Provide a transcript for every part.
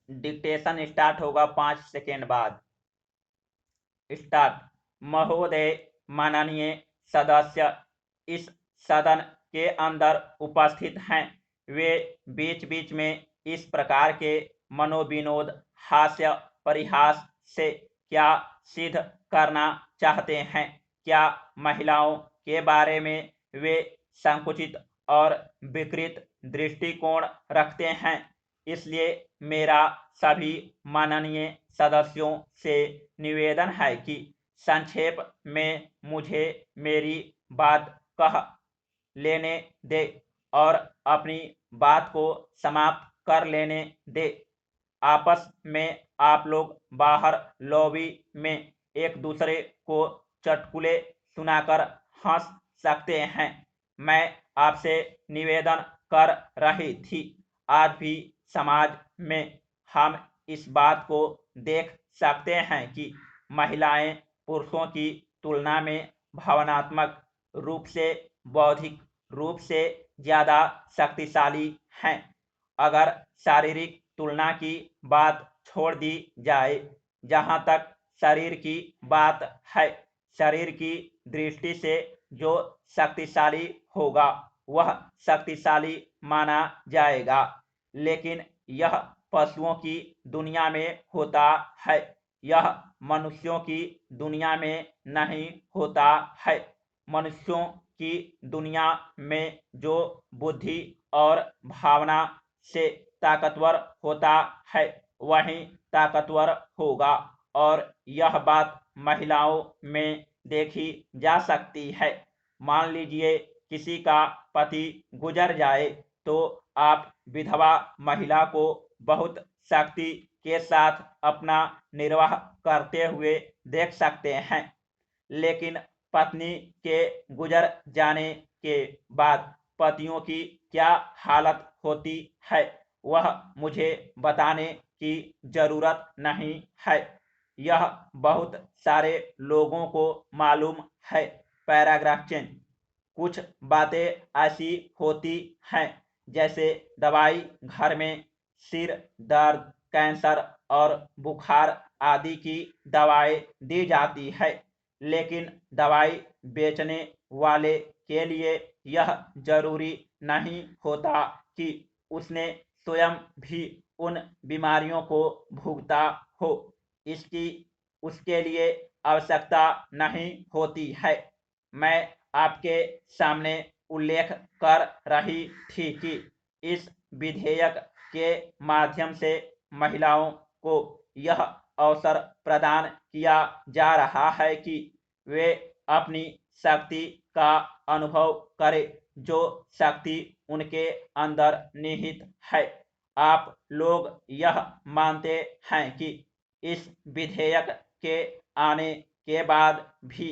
Dictation start होगा 5 second बाद। Start. महोदय, माननीय सदस्य इस सदन के अंदर उपस्थित हैं। वे बीच बीच में इस प्रकार के मनोविनोद, हास्य, परिहास से क्या सिद्ध करना चाहते हैं? क्या महिलाओं के बारे में वे संकुचित और विकृत दृष्टिकोण रखते हैं? इसलिए मेरा सभी माननीय सदस्यों से निवेदन है कि संक्षेप में मुझे मेरी बात कह लेने दे और अपनी बात को समाप्त कर लेने दे। आपस में आप लोग बाहर लॉबी में एक दूसरे को चुटकुले सुनाकर हंस सकते हैं। मैं आपसे निवेदन कर रही थी। आज भी समाज में हम इस बात को देख सकते हैं कि महिलाएं पुरुषों की तुलना में भावनात्मक रूप से, बौद्धिक रूप से ज्यादा शक्तिशाली हैं। अगर शारीरिक तुलना की बात छोड़ दी जाए, जहां तक शरीर की बात है, शरीर की दृष्टि से जो शक्तिशाली होगा वह शक्तिशाली माना जाएगा। लेकिन यह पशुओं की दुनिया में होता है, यह मनुष्यों की दुनिया में नहीं होता है। मनुष्यों की दुनिया में जो बुद्धि और भावना से ताकतवर होता है वही ताकतवर होगा, और यह बात महिलाओं में देखी जा सकती है। मान लीजिए किसी का पति गुजर जाए तो आप विधवा महिला को बहुत शक्ति के साथ अपना निर्वाह करते हुए देख सकते हैं। लेकिन पत्नी के गुजर जाने के बाद पतियों की क्या हालत होती है वह मुझे बताने की जरूरत नहीं है। यह बहुत सारे लोगों को मालूम है। Paragraph change. कुछ बातें ऐसी होती हैं जैसे दवाई घर में सिर दर्द, कैंसर और बुखार आदि की दवाएं दी जाती है, लेकिन दवाई बेचने वाले के लिए यह जरूरी नहीं होता कि उसने स्वयं भी उन बीमारियों को भुगता हो। इसकी उसके लिए आवश्यकता नहीं होती है। मैं आपके सामने उल्लेख कर रही थी कि इस विधेयक के माध्यम से महिलाओं को यह अवसर प्रदान किया जा रहा है कि वे अपनी शक्ति का अनुभव करें, जो शक्ति उनके अंदर निहित है। आप लोग यह मानते हैं कि इस विधेयक के आने के बाद भी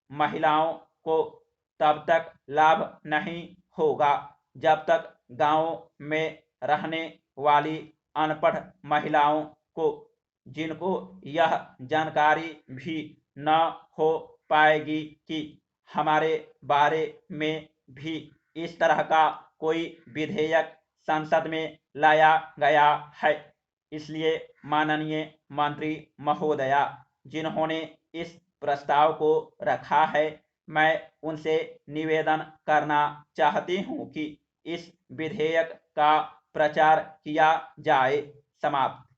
महिलाओं को तब तक लाभ नहीं होगा जब तक गांवों में रहने वाली अनपढ़ महिलाओं को, जिनको यह जानकारी भी न हो पाएगी कि हमारे बारे में भी इस तरह का कोई विधेयक संसद में लाया गया है। इसलिए माननीय मंत्री महोदया, जिन्होंने इस प्रस्ताव को रखा है, मैं उनसे निवेदन करना चाहती हूं कि इस विधेयक का प्रचार किया जाए। समाप्त।